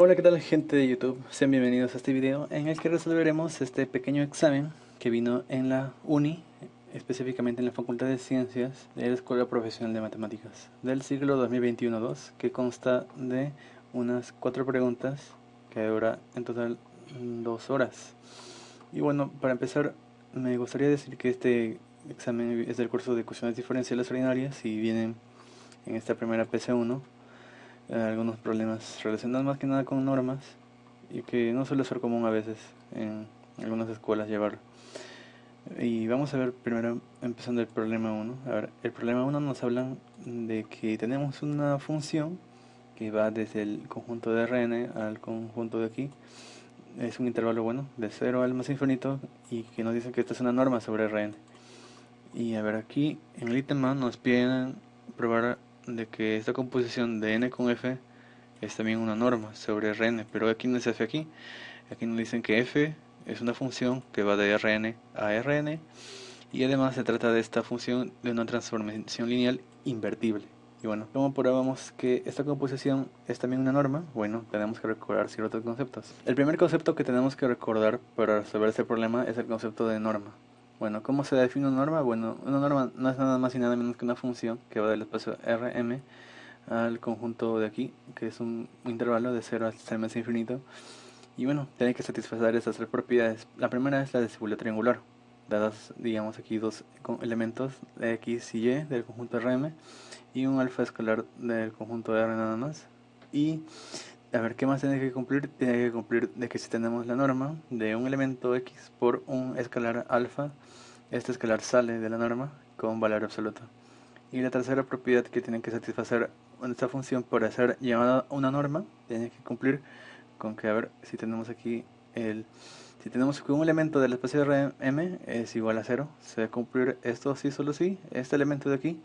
Hola, ¿qué tal gente de YouTube? Sean bienvenidos a este video en el que resolveremos este pequeño examen que vino en la Uni, específicamente en la Facultad de Ciencias de la Escuela Profesional de Matemáticas del siglo 2021-2, que consta de unas 4 preguntas que dura en total 2 horas. Y bueno, para empezar, me gustaría decir que este examen es del curso de ecuaciones diferenciales ordinarias y viene en esta primera PC1 algunos problemas relacionados más que nada con normas y que no suele ser común a veces en algunas escuelas llevar. Y vamos a ver primero, empezando el problema 1. A ver, el problema 1 nos habla de que tenemos una función que va desde el conjunto de Rn al conjunto de aquí. Es un intervalo bueno, de 0 al más infinito, y que nos dice que esta es una norma sobre Rn. Y a ver, aquí en el ítem A nos piden probar de que esta composición de n con f es también una norma sobre Rn, pero aquí no es f aquí. Aquí nos dicen que f es una función que va de Rn a Rn, y además se trata de esta función de una transformación lineal invertible. Y bueno, ¿cómo probamos que esta composición es también una norma? Bueno, tenemos que recordar ciertos conceptos. El primer concepto que tenemos que recordar para resolver este problema es el concepto de norma. Bueno, ¿cómo se define una norma? Bueno, una norma no es nada más y nada menos que una función que va del espacio Rm al conjunto de aquí, que es un intervalo de 0 hasta el más infinito. Y bueno, tiene que satisfacer estas tres propiedades. La primera es la desigualdad triangular, dadas, digamos, aquí dos elementos, x y y del conjunto Rm y un alfa escalar del conjunto R nada más. Y a ver, ¿qué más tiene que cumplir? Tiene que cumplir de que si tenemos la norma de un elemento x por un escalar alfa, este escalar sale de la norma con valor absoluto. Y la tercera propiedad que tiene que satisfacer esta función para ser llamada una norma, tiene que cumplir con que, a ver, si tenemos aquí si tenemos que un elemento del espacio Rm es igual a 0, se debe cumplir esto sí, solo sí, este elemento de aquí,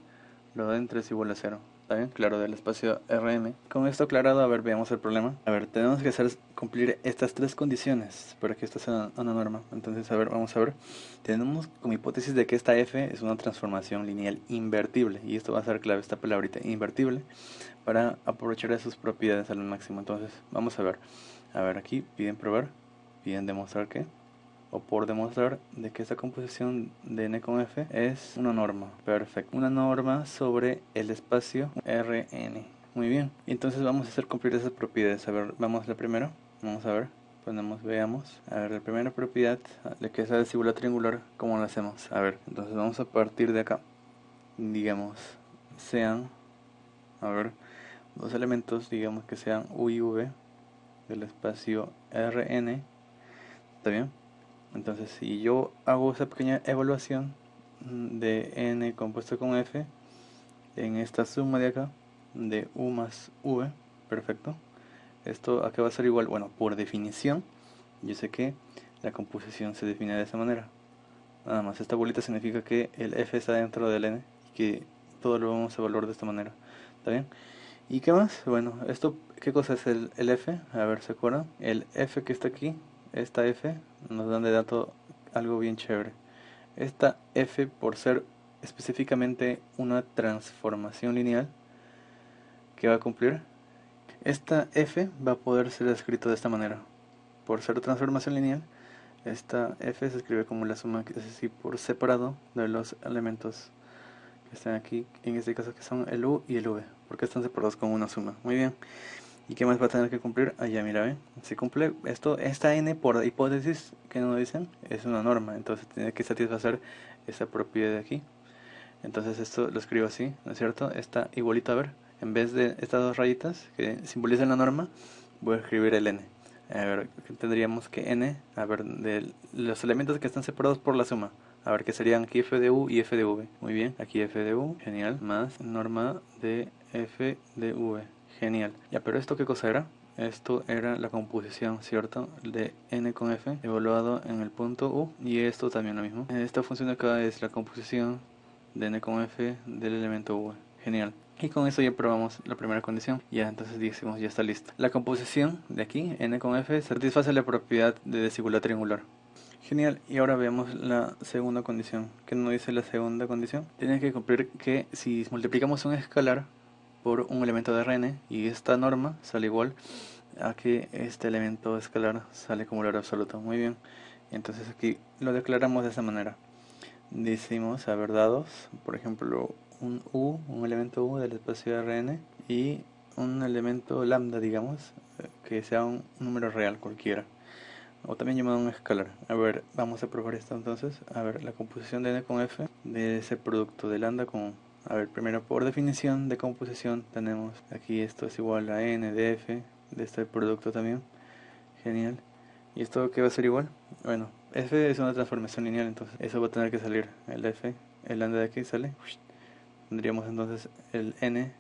lo de entre es igual a 0. ¿Está bien? Claro, del espacio Rm. Con esto aclarado, a ver, veamos el problema. A ver, tenemos que cumplir estas tres condiciones para que esto sea una norma. Entonces, a ver, vamos a ver. Tenemos como hipótesis de que esta f es una transformación lineal invertible. Y esto va a ser clave, esta palabrita, invertible, para aprovechar de sus propiedades al máximo. Entonces, vamos a ver. A ver, aquí piden probar, piden demostrar que, o por demostrar de que esta composición de n con f es una norma. Perfecto. Una norma sobre el espacio Rn. Muy bien. Entonces vamos a hacer cumplir esas propiedades. A ver, vamos a la primera. Vamos a ver. Veamos. A ver, la primera propiedad, de que es la desigualdad triangular, ¿cómo lo hacemos? A ver, entonces vamos a partir de acá. Digamos, sean, a ver, dos elementos, digamos que sean u y v del espacio Rn. ¿Está bien? Entonces, si yo hago esa pequeña evaluación de n compuesto con f en esta suma de acá, de u más v, perfecto. ¿Esto a qué va a ser igual? Bueno, por definición, yo sé que la composición se define de esa manera. Nada más, esta bolita significa que el f está dentro del n y que todo lo vamos a evaluar de esta manera. ¿Está bien? ¿Y qué más? Bueno, esto, ¿qué cosa es el f? A ver, ¿se acuerdan? El f que está aquí, esta f, nos dan de dato algo bien chévere. Esta f, por ser específicamente una transformación lineal que va a cumplir, esta f va a poder ser escrito de esta manera. Por ser transformación lineal, esta f se escribe como la suma, es decir, por separado de los elementos que están aquí, en este caso que son el u y el v, porque están separados con una suma. Muy bien. ¿Y qué más va a tener que cumplir? Allá, mira, ven. Si cumple esto, esta n por hipótesis que nos dicen es una norma, entonces tiene que satisfacer esa propiedad de aquí. Entonces esto lo escribo así, ¿no es cierto? Está igualito, a ver, en vez de estas dos rayitas que simbolizan la norma, voy a escribir el n. A ver, tendríamos que n, a ver, de los elementos que están separados por la suma. A ver, que serían aquí f de u y f de v. Muy bien, aquí f de u, genial, más norma de f de v. Genial. Ya, pero ¿esto qué cosa era? Esto era la composición, ¿cierto? De n con f evaluado en el punto u, y esto también lo mismo. Esta función de acá es la composición de n con f del elemento v. Genial. Y con eso ya probamos la primera condición. Ya, entonces decimos, ya está listo. La composición de aquí, n con f, satisface la propiedad de desigualdad triangular. Genial, y ahora veamos la segunda condición. ¿Qué nos dice la segunda condición? Tiene que cumplir que si multiplicamos un escalar por un elemento de Rn y esta norma sale igual a que este elemento escalar sale como valor absoluto. Muy bien, entonces aquí lo declaramos de esta manera. Decimos, a ver, dados, por ejemplo, un elemento U del espacio Rn y un elemento lambda, digamos, que sea un número real cualquiera, o también llamado un escalar. A ver, vamos a probar esto entonces. A ver, la composición de n con f de ese producto de lambda con U. A ver, primero por definición de composición tenemos aquí esto es igual a n de f de este producto también. Genial. ¿Y esto qué va a ser igual? Bueno, f es una transformación lineal, entonces eso va a tener que salir. El f, el lambda de aquí sale. Tendríamos entonces el n,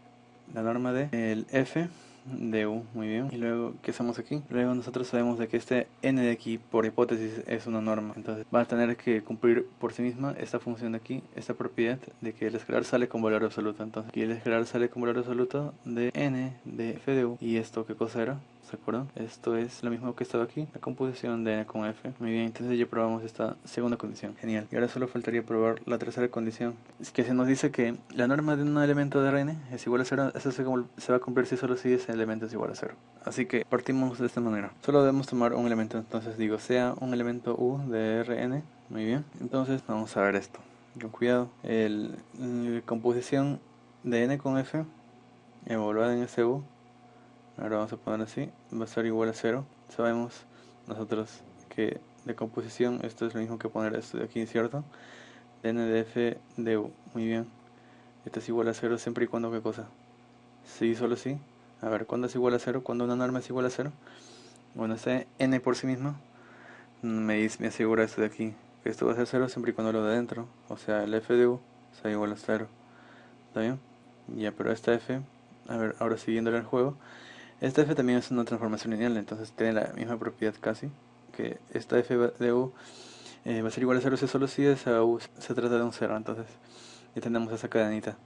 la norma de el f de u, muy bien. Y luego, ¿qué hacemos aquí? Luego nosotros sabemos de que este n de aquí, por hipótesis, es una norma. Entonces va a tener que cumplir por sí misma esta función de aquí, esta propiedad de que el escalar sale con valor absoluto. Entonces aquí el escalar sale con valor absoluto de n de f de u. ¿Y esto qué cosa era? ¿Se acuerdan? Esto es lo mismo que estaba aquí, la composición de n con f. Muy bien, entonces ya probamos esta segunda condición. Genial. Y ahora solo faltaría probar la tercera condición. Es que se nos dice que la norma de un elemento de Rn es igual a 0. Eso se va a cumplir si solo si ese elemento es igual a 0. Así que partimos de esta manera. Solo debemos tomar un elemento, entonces digo, sea un elemento u de Rn. Muy bien, entonces vamos a ver esto. Con cuidado. La composición de n con f evaluada en ese u. Ahora vamos a poner así, va a ser igual a 0. Sabemos nosotros que de composición esto es lo mismo que poner esto de aquí, ¿cierto? n de f de u, muy bien. Esto es igual a 0 siempre y cuando, ¿qué cosa? Sí, solo sí. A ver, ¿cuándo es igual a 0? ¿Cuándo una norma es igual a 0? Bueno, este n por sí mismo me asegura esto de aquí, que esto va a ser 0 siempre y cuando lo de adentro, o sea, el f de u sea igual a 0. ¿Está bien? Ya, pero esta f, a ver, ahora siguiéndole el juego, esta f también es una transformación lineal, entonces tiene la misma propiedad casi, que esta f de u va a ser igual a 0 si solo si esa u se trata de un 0, entonces ya tenemos esa cadenita.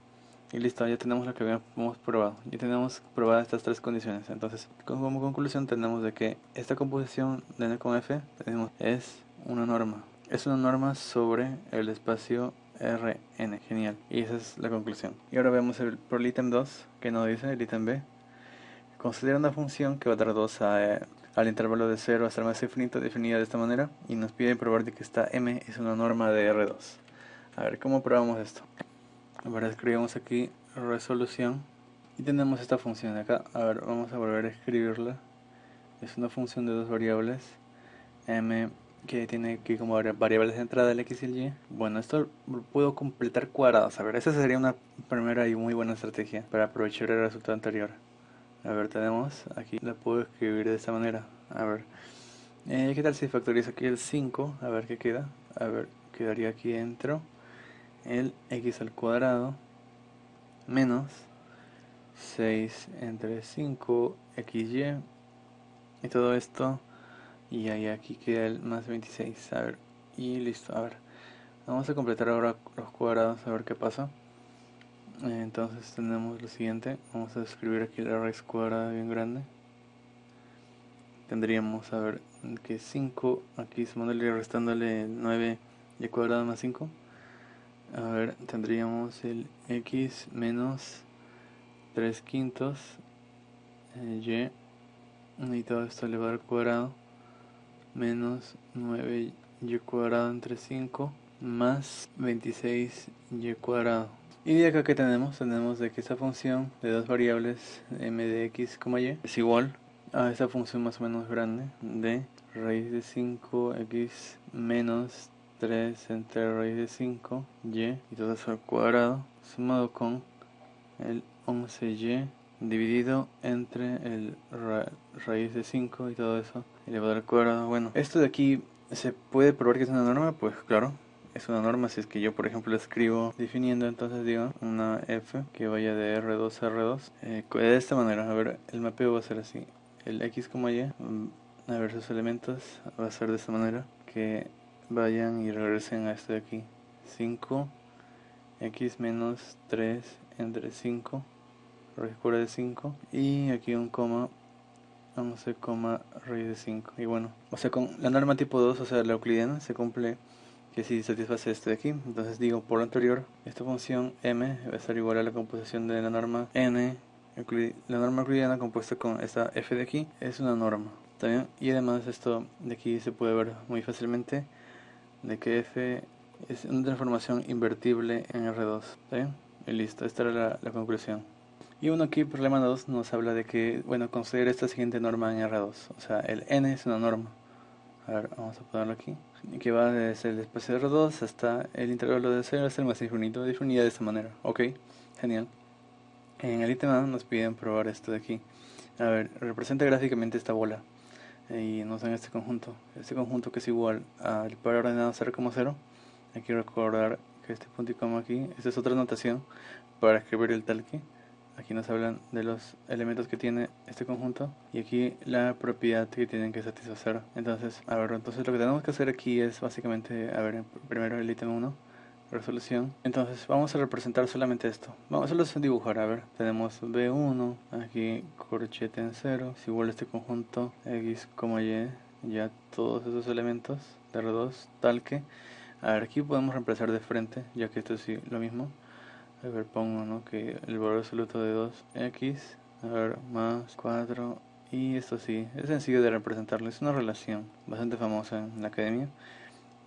Y listo, ya tenemos lo que habíamos probado. Ya tenemos probadas estas tres condiciones. Entonces, como conclusión tenemos de que esta composición de n con f es una norma. Es una norma sobre el espacio Rn. Genial. Y esa es la conclusión. Y ahora vemos por el ítem 2, que nos dice el ítem b. Considera una función que va a dar 2 al intervalo de 0 hasta el más infinito definida de esta manera. Y nos pide probar de que esta m es una norma de R2. A ver, ¿cómo probamos esto? Ahora escribimos aquí resolución y tenemos esta función de acá. A ver, vamos a volver a escribirla. Es una función de dos variables, m, que tiene aquí como variables de entrada el x y el y. Bueno, esto lo puedo completar cuadrados. A ver, esa sería una primera y muy buena estrategia para aprovechar el resultado anterior. A ver, tenemos aquí, la puedo escribir de esta manera. A ver, ¿qué tal si factorizo aquí el 5? A ver qué queda. A ver, quedaría aquí dentro el x al cuadrado menos 6 entre 5 xy y todo esto, y ahí aquí queda el más 26. A ver, y listo. A ver, vamos a completar ahora los cuadrados, a ver qué pasa. Entonces tenemos lo siguiente, vamos a escribir aquí la raíz cuadrada bien grande. Tendríamos, a ver, que 5 aquí sumándole y restándole 9 y cuadrado más 5. A ver, tendríamos el x menos 3 quintos y todo esto elevado al cuadrado menos 9y cuadrado entre 5 más 26y cuadrado. Y de acá que tenemos de que esta función de dos variables m de x, y es igual a esta función más o menos grande de raíz de 5x menos 3 entre raíz de 5y y todo eso al cuadrado sumado con el 11y dividido entre el raíz de 5 y todo eso elevado al cuadrado. Bueno, esto de aquí se puede probar que es una norma, pues claro, es una norma. Si es que yo por ejemplo escribo definiendo, entonces digo una f que vaya de R2 a R2 de esta manera. A ver, el mapeo va a ser así, el x, y a ver sus elementos va a ser de esta manera, que vayan y regresen a esto de aquí, 5 x menos 3 entre 5 raíz cuadrada de 5 y aquí un coma 11, raíz de 5. Y bueno, o sea, con la norma tipo 2, o sea, la euclidiana, se cumple que si satisface esto de aquí. Entonces digo, por lo anterior, esta función m va a ser igual a la composición de la norma n La norma euclidiana compuesta con esta f de aquí es una norma. ¿Está bien? Y además esto de aquí se puede ver muy fácilmente de que f es una transformación invertible en R2. ¿Está bien? Y listo, esta era la conclusión. Y bueno, aquí problema 2 nos habla de que, bueno, considera esta siguiente norma en R2. O sea, el n es una norma. A ver, vamos a ponerlo aquí. Que va desde el espacio de R2 hasta el intervalo de 0 hasta el más infinito, definida de esta manera. Ok, genial. En el ítem A nos piden probar esto de aquí. A ver, representa gráficamente esta bola. Y nos dan este conjunto. Este conjunto que es igual al par ordenado 0,0. Hay que recordar que este punto y coma aquí, esta es otra notación para escribir el tal que. Aquí nos hablan de los elementos que tiene este conjunto y aquí la propiedad que tienen que satisfacer. Entonces, a ver, entonces lo que tenemos que hacer aquí es básicamente, a ver, primero el ítem 1, resolución. Entonces vamos a representar solamente esto. Vamos a dibujar, a ver, tenemos B1, aquí corchete en 0, es igual a este conjunto X, Y, ya todos esos elementos de R2, tal que. A ver, aquí podemos reemplazar de frente, ya que esto es lo mismo. A ver, pongo, ¿no?, que el valor absoluto de 2x, a ver, más 4, y esto sí, es sencillo de representarlo, es una relación bastante famosa en la academia.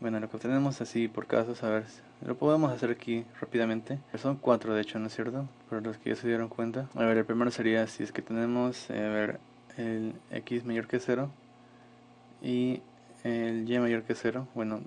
Bueno, lo que obtenemos así por casos, a ver, lo podemos hacer aquí rápidamente. Son 4 de hecho, ¿no es cierto? Por los que ya se dieron cuenta. A ver, el primero sería si es que tenemos, a ver, el x mayor que 0 y el y mayor que 0, bueno,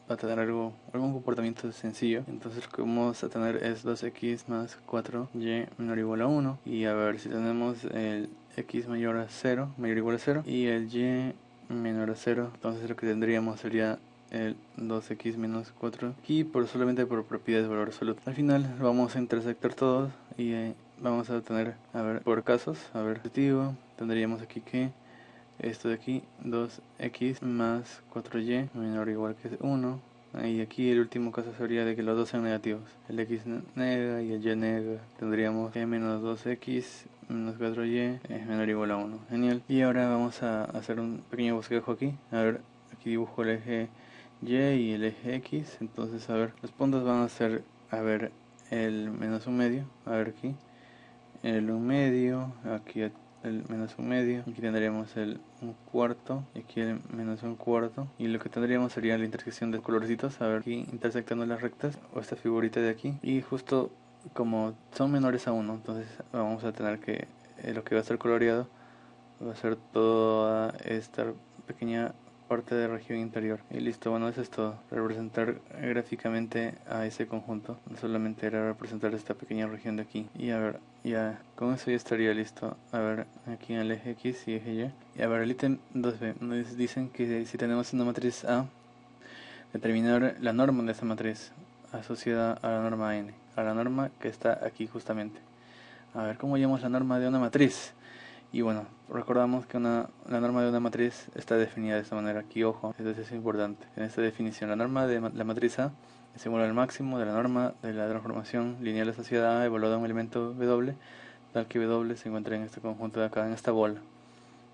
va a tener algún comportamiento sencillo. Entonces lo que vamos a tener es 2x más 4y menor o igual a 1. Y a ver, si tenemos el x mayor a 0, mayor o igual a 0, y el y menor a 0, entonces lo que tendríamos sería el 2x menos 4 y solamente por propiedades de valor absoluto. Al final vamos a intersectar todos y vamos a tener, a ver, por casos, a ver, positivo, tendríamos aquí que esto de aquí, 2x más 4y menor o igual que 1. Y aquí el último caso sería de que los dos sean negativos. El x nega y el y nega. Tendríamos que menos 2x menos 4y es menor o igual a 1. Genial. Y ahora vamos a hacer un pequeño bosquejo aquí. A ver, aquí dibujo el eje y el eje x. Entonces, a ver, los puntos van a ser, a ver, el menos 1/2. A ver aquí. El 1/2. Aquí el menos 1/2, aquí tendríamos el 1/4 y aquí el menos 1/4 y lo que tendríamos sería la intersección de colorcitos, a ver, aquí intersectando las rectas o esta figurita de aquí, y justo como son menores a 1, entonces vamos a tener que lo que va a estar coloreado va a ser toda esta pequeña parte de región interior. Y listo, bueno, eso es todo. Representar gráficamente a ese conjunto. No solamente era representar esta pequeña región de aquí. Y a ver, ya con eso ya estaría listo. A ver, aquí en el eje X y eje Y. Y a ver, el ítem 2b nos dicen que si tenemos una matriz A, determinar la norma de esa matriz asociada a la norma n, a la norma que está aquí justamente. A ver, ¿cómo llamamos la norma de una matriz? Y bueno, recordamos que la norma de una matriz está definida de esta manera. Aquí, ojo, esto es importante. En esta definición, la norma de la matriz A es igual al máximo de la norma de la transformación lineal asociada A evaluada a un elemento W, tal que W se encuentra en este conjunto de acá, en esta bola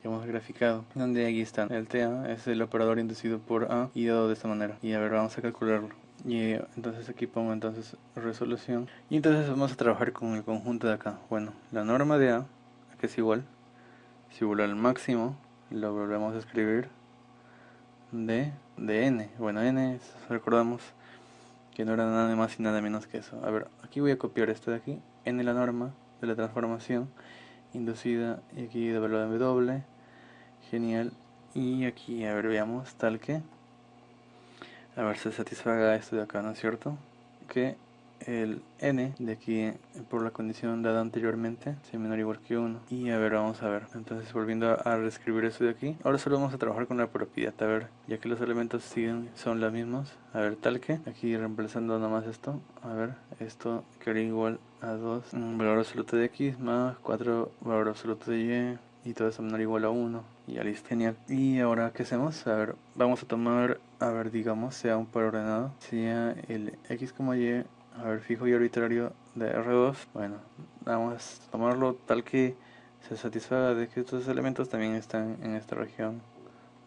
que hemos graficado, donde aquí están. El TA es el operador inducido por A y dado de esta manera. Y a ver, vamos a calcularlo. Y entonces aquí pongo entonces resolución. Y entonces vamos a trabajar con el conjunto de acá. Bueno, la norma de A, que es igual al máximo, lo volvemos a escribir de n. Bueno, n recordamos que no era nada más y nada menos que eso. A ver, aquí voy a copiar esto de aquí, n la norma de la transformación inducida, y aquí devaluada en w, genial. Y aquí, a ver, veamos, tal que, a ver, se satisfaga esto de acá, ¿no es cierto? Que el n de aquí, por la condición dada anteriormente, sea menor o igual que 1. Y a ver, vamos a ver. Entonces, volviendo a reescribir esto de aquí, ahora solo vamos a trabajar con la propiedad. A ver, ya que los elementos son los mismos, a ver, tal que, aquí reemplazando nomás esto, a ver, esto quedaría igual a 2 valor absoluto de x más 4 valor absoluto de y, todo eso menor o igual a 1. Y ya listo, genial. Y ahora, ¿qué hacemos? A ver, vamos a tomar, a ver, digamos, sea un par ordenado, sea el x como y, a ver, fijo y arbitrario de R2. Bueno, vamos a tomarlo tal que se satisfaga de que estos elementos también están en esta región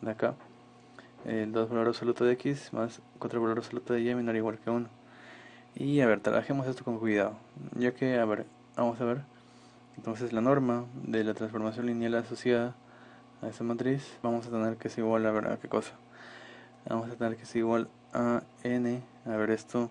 de acá. El 2 valor absoluto de x más 4 valor absoluto de y menor o igual que 1. Y a ver, trabajemos esto con cuidado, ya que, a ver, vamos a ver. Entonces la norma de la transformación lineal asociada a esta matriz vamos a tener que es igual a ver a qué cosa. Vamos a tener que es igual a n. A ver, esto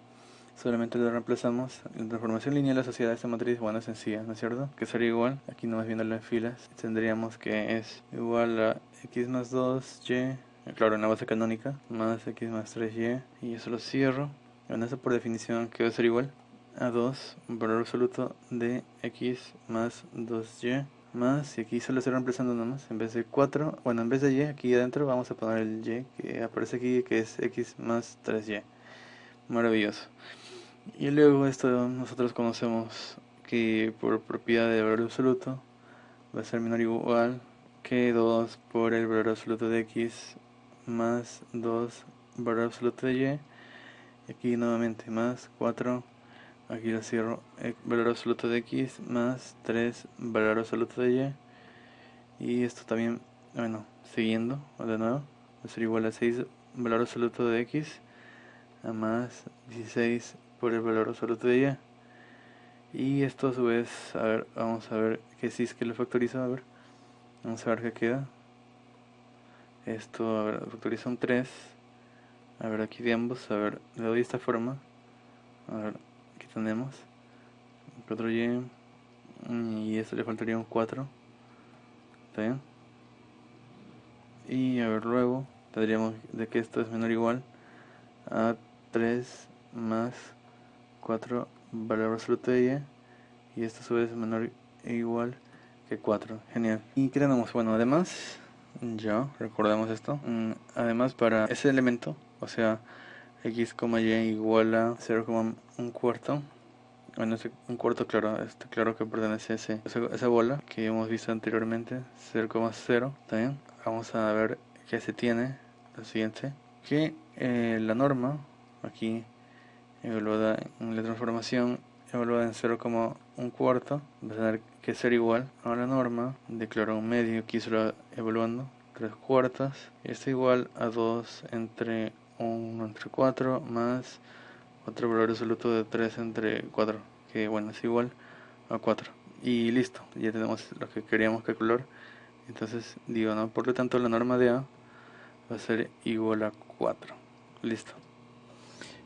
solamente lo reemplazamos. La transformación lineal asociada a esta matriz, bueno, es sencilla, ¿no es cierto? Que sería igual, aquí nomás viéndolo en filas, tendríamos que es igual a x más 2y, claro, en la base canónica, más x más 3y, y eso lo cierro. Bueno, eso por definición que va a ser igual a 2, un valor absoluto de x más 2y, más, y aquí solo estoy reemplazando nomás, en vez de 4, bueno, en vez de y, aquí adentro vamos a poner el y que aparece aquí, que es x más 3y. Maravilloso. Y luego esto nosotros conocemos que por propiedad de valor absoluto va a ser menor o igual que 2 por el valor absoluto de x más 2 valor absoluto de y. Aquí nuevamente más 4, aquí lo cierro, valor absoluto de x más 3 valor absoluto de y. Y esto también, bueno, siguiendo de nuevo, va a ser igual a 6 valor absoluto de x a más 16 por el valor absoluto de y. Y esto a su vez, a ver, vamos a ver que si es que lo factorizo, a ver, vamos a ver qué queda. Esto, a ver, factoriza un 3. A ver, aquí de ambos, a ver, le doy esta forma. A ver, aquí tenemos 4y, y esto le faltaría un 4. ¿Está bien? Y a ver, luego tendríamos de que esto es menor o igual a 3 más 4 valor absoluto de y esto a su vez es menor o igual que 4. Genial. ¿Y qué tenemos? Bueno, además, ya recordemos esto. Además, para ese elemento, o sea, x, y igual a 0,1 cuarto. Bueno, un cuarto, claro, claro que pertenece a esa bola que hemos visto anteriormente, 0,0. También vamos a ver que se tiene lo siguiente, que la norma aquí evaluada en la transformación evaluada en 0,1 cuarto va a tener que ser igual a la norma de claro un medio, aquí se lo evaluando 3 cuartas, y esto igual a 2 entre 1 entre 4 más otro valor absoluto de 3 entre 4, que bueno, es igual a 4. Y listo, ya tenemos lo que queríamos calcular. Entonces digo, ¿no? Por lo tanto la norma de A va a ser igual a 4. Listo.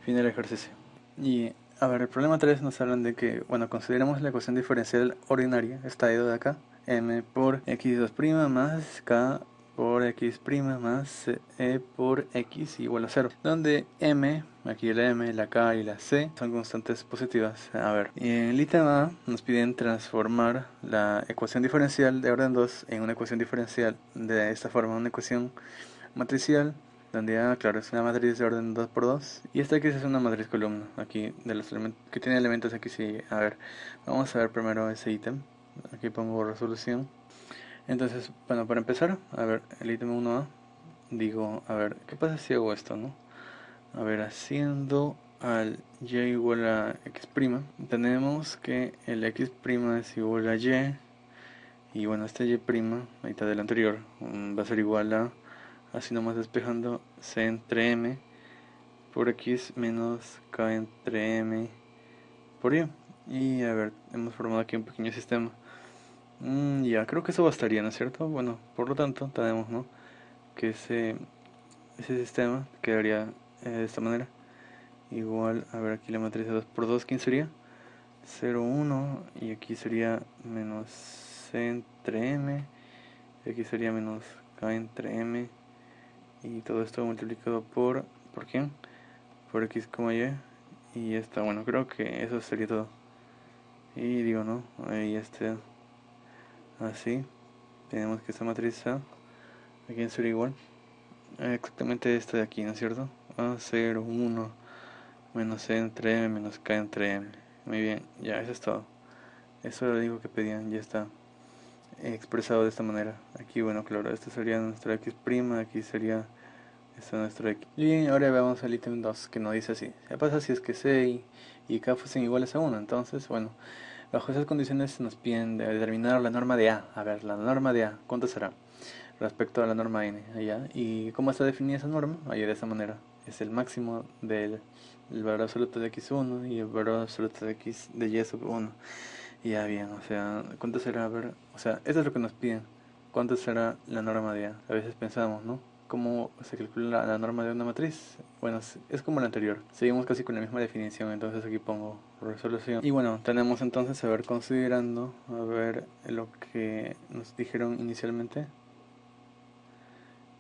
Fin del ejercicio. Y a ver, el problema 3 nos hablan de que, bueno, consideramos la ecuación diferencial ordinaria, esta de acá, m por x2' más k por x' más e por x igual a 0, donde m, aquí la m, la k y la c son constantes positivas. A ver, y en el ítem A nos piden transformar la ecuación diferencial de orden 2 en una ecuación diferencial de esta forma, una ecuación matricial donde A, claro, es una matriz de orden 2×2 y esta aquí es una matriz columna, aquí de los elementos que tiene elementos aquí. Sí, a ver, vamos a ver primero ese ítem. Aquí pongo resolución. Entonces, bueno, para empezar, a ver, el ítem 1A, digo, a ver, ¿qué pasa si hago esto, no? A ver, haciendo al y igual a x', tenemos que el x' es igual a y bueno, este y', ahí está del anterior, va a ser igual a, así nomás despejando, c entre m por x menos k entre m por y. Y a ver, hemos formado aquí un pequeño sistema. Ya, creo que eso bastaría, ¿no es cierto? Bueno, por lo tanto, tenemos, ¿no?, que ese sistema quedaría de esta manera. Igual, a ver, aquí la matriz de 2×2, ¿quién sería? 0, 1, y aquí sería menos c entre m, y aquí sería menos k entre m, y todo esto multiplicado ¿por quién? Por x, y esta, bueno, creo que eso sería todo. Y digo, ¿no? Ahí así, tenemos que esta matriz A, ¿a quién sería igual? Exactamente esta de aquí, ¿no es cierto? A 0, 1, menos c entre m, menos k entre m. Muy bien, ya, eso es todo. Eso era lo único que pedían, ya está expresado de esta manera. Aquí, bueno, claro, esto sería nuestra x', aquí sería nuestro x. Y ahora veamos el ítem 2, que nos dice así: ¿qué pasa si es que c y k fuesen iguales a 1? Entonces, bueno, bajo esas condiciones nos piden determinar la norma de A. A ver, la norma de A, ¿cuánto será respecto a la norma n? Allá. ¿Y cómo está definida esa norma? Allá, de esa manera. Es el máximo del valor absoluto de x1 y el valor absoluto de x de y sub 1. Y ya bien, o sea, ¿cuánto será? A ver, o sea, eso es lo que nos piden. ¿Cuánto será la norma de A? A veces pensamos, ¿no? ¿Cómo se calcula la norma de una matriz? Bueno, es como la anterior. Seguimos casi con la misma definición, entonces aquí pongo resolución. Y bueno, tenemos entonces, a ver, considerando, a ver, lo que nos dijeron inicialmente.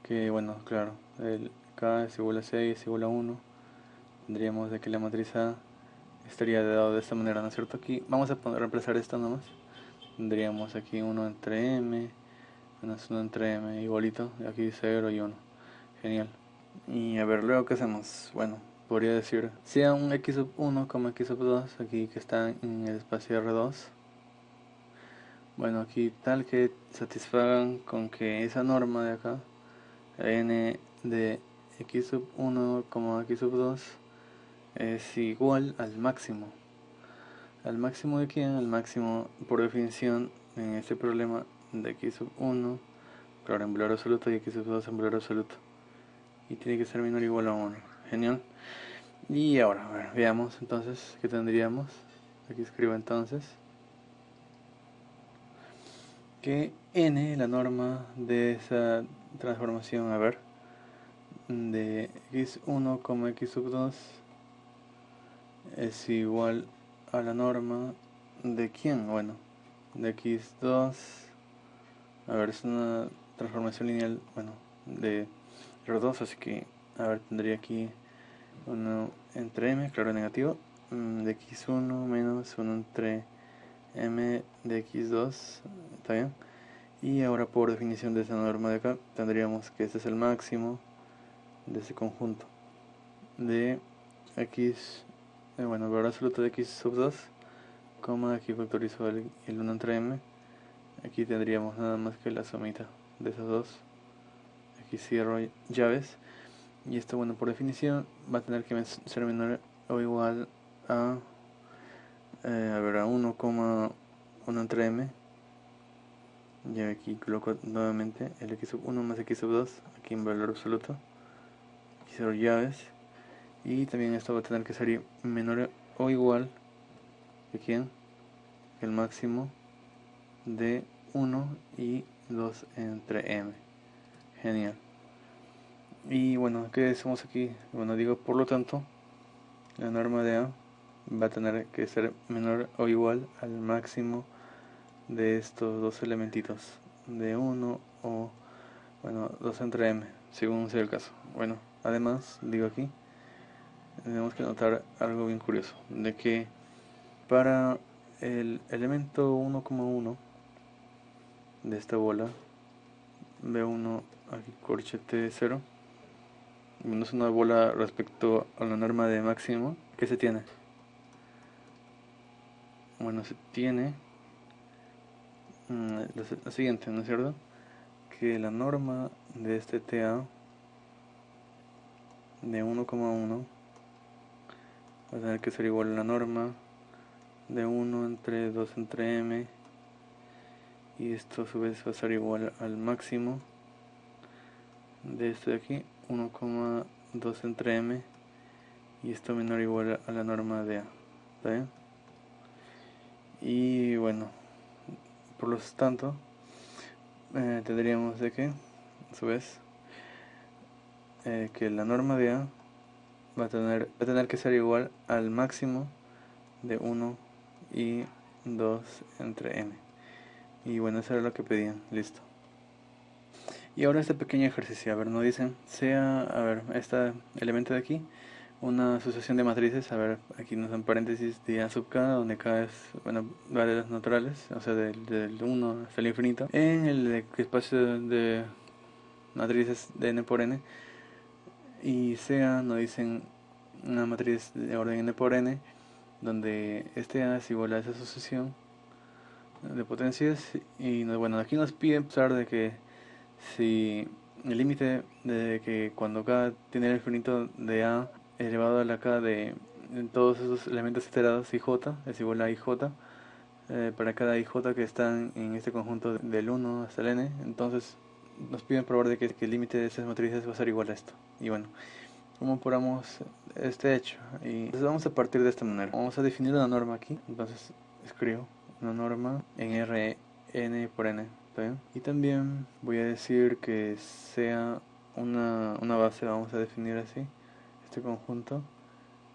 Que bueno, claro, el K es igual a 6, es igual a 1. Tendríamos de que la matriz A estaría dado de esta manera, ¿no es cierto? Aquí vamos a reemplazar esto nomás. Tendríamos aquí 1 entre m, menos 1 entre m, igualito, y aquí 0 y 1. Genial. Y a ver, luego qué hacemos. Bueno, podría decir, sea un x sub 1, x sub 2, aquí que está en el espacio R2. Bueno, aquí tal que satisfagan con que esa norma de acá, n de x sub 1, x sub 2, es igual al máximo. ¿Al máximo de quién? Al máximo, por definición, en este problema de x sub 1, claro, en valor absoluto, y x sub 2 en valor absoluto. Y tiene que ser menor o igual a 1. Genial. Y ahora, a ver, veamos entonces qué tendríamos. Aquí escribo entonces que n, la norma de esa transformación, a ver, de x1, x sub 2 es igual a la norma de quién, bueno, de x2, a ver, es una transformación lineal, bueno, de R2, así que, a ver, tendría aquí 1 entre m, claro, negativo, de x1 menos 1 entre m de x2, ¿está bien? Y ahora por definición de esa norma de acá, tendríamos que este es el máximo de ese conjunto de x, bueno, valor absoluto de x sub 2, aquí factorizo el 1 entre m, aquí tendríamos nada más que la sumita de esos dos, aquí cierro llaves, y esto, bueno, por definición va a tener que ser menor o igual a ver, a 1,1 entre m, y aquí coloco nuevamente el x sub 1 más x sub 2, aquí en valor absoluto, y cierro llaves, y también esto va a tener que ser menor o igual que quién, el máximo de 1 y 2 entre m. Genial. Y bueno, ¿qué decimos aquí? Bueno, digo, por lo tanto, la norma de A va a tener que ser menor o igual al máximo de estos dos elementitos, de 1 o, bueno, 2 entre m, según sea el caso. Bueno, además, digo aquí, tenemos que notar algo bien curioso, de que para el elemento 1,1 de esta bola, B1, aquí corchete 0, no es una bola respecto a la norma de máximo, ¿qué se tiene? Bueno, se tiene lo siguiente, ¿no es cierto? Que la norma de este TA de 1,1 va a tener que ser igual a la norma de 1 entre 2 entre m, y esto a su vez va a ser igual al máximo de este de aquí, 1,2 entre m, y esto menor o igual a la norma de A. ¿Está bien? Y bueno, por lo tanto, tendríamos de que, a su vez, que la norma de A va a tener que ser igual al máximo de 1 y 2 entre m. Y bueno, eso era lo que pedían, listo. Y ahora este pequeño ejercicio, a ver, nos dicen, sea, a ver, este elemento de aquí, una asociación de matrices, a ver, aquí nos dan paréntesis de A sub k, donde k es, bueno, variables naturales, o sea, del 1 hasta el infinito, en el espacio de matrices de n por n, y sea, nos dicen, una matriz de orden n por n, donde este A es igual a esa asociación de potencias, y bueno, aquí nos piden pensar de que si el límite de que cuando k tiene el infinito de A elevado a la k de todos esos elementos iterados ij es igual a ij, para cada ij que están en este conjunto del 1 hasta el n, entonces nos piden probar de que el límite de esas matrices va a ser igual a esto. Y bueno, ¿cómo probamos este hecho? Y entonces vamos a partir de esta manera. Vamos a definir una norma aquí, entonces escribo una norma en Rn por n, ¿está bien? Y también voy a decir que sea una base, vamos a definir así, este conjunto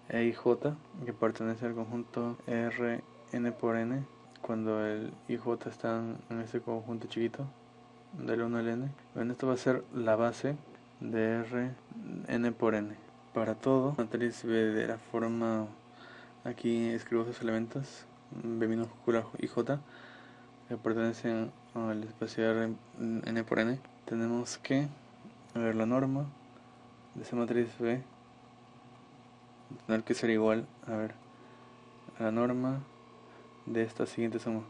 E y J, que pertenece al conjunto Rn por n, cuando el y j están en este conjunto chiquito, del 1 al n. Bueno, esto va a ser la base de Rn por n. Para todo, matriz B de la forma, aquí escribo sus elementos, B minúscula y J, que pertenecen al espacio Rn por n. Tenemos que, a ver, la norma de esa matriz B tener que ser igual, a ver, a la norma de esta siguiente suma,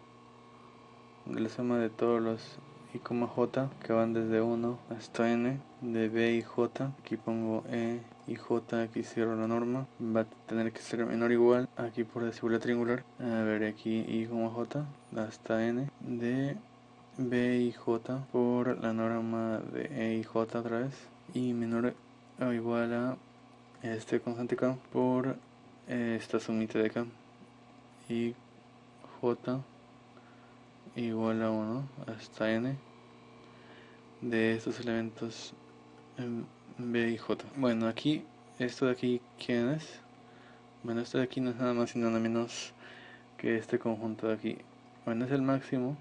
de la suma de todos los i, j que van desde 1 hasta n, de b y j, aquí pongo e y j, aquí cierro la norma, va a tener que ser menor o igual, aquí por desigualdad triangular, a ver, aquí i, j hasta n, de b y j por la norma de e y j otra vez, y menor o igual a este constante k por esta sumita de acá, y j igual a 1 hasta n de estos elementos b y j. Bueno, aquí, esto de aquí, ¿quién es? Bueno, esto de aquí no es nada más y nada menos que este conjunto de aquí. Bueno, es el máximo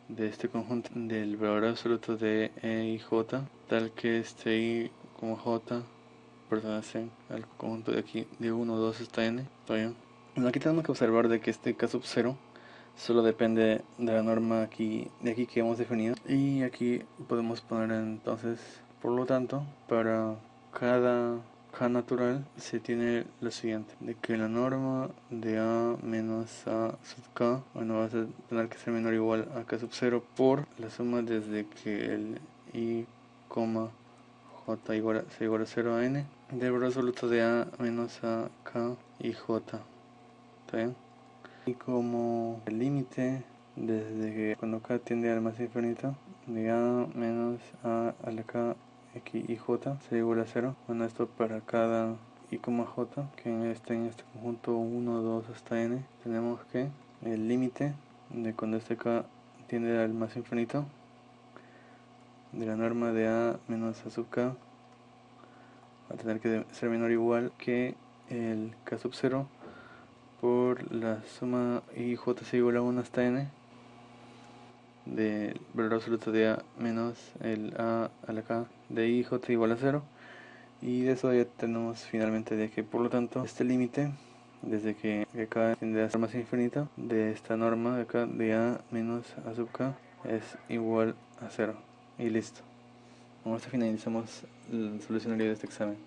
de este conjunto del valor absoluto de e y j, tal que este i j pertenecen al conjunto de aquí de 1, 2 hasta n. ¿Está bien? Bueno, aquí tenemos que observar de que este k sub 0 solo depende de la norma aquí, de aquí que hemos definido, y aquí podemos poner entonces, por lo tanto, para cada k natural se tiene lo siguiente, de que la norma de a menos a sub k, bueno, va a tener que ser menor o igual a k sub 0 por la suma desde que el i, j sea igual a 0 a n del valor absoluto de a menos a k y j. ¿Está bien? Y como el límite desde que cuando k tiende al más infinito de a menos a la k x y j será igual a 0. Bueno, esto para cada i, j que está en este conjunto 1, 2 hasta n, tenemos que el límite de cuando este k tiende al más infinito de la norma de a menos a sub k va a tener que ser menor o igual que el k sub 0 por la suma i j es igual a 1 hasta n del valor absoluto de a menos el a la k de i j igual a 0, y de eso ya tenemos finalmente de que por lo tanto este límite desde que k tiende a ser más infinito de esta norma de acá de a menos a sub k es igual a 0, y listo. Con esto finalizamos el solucionario de este examen.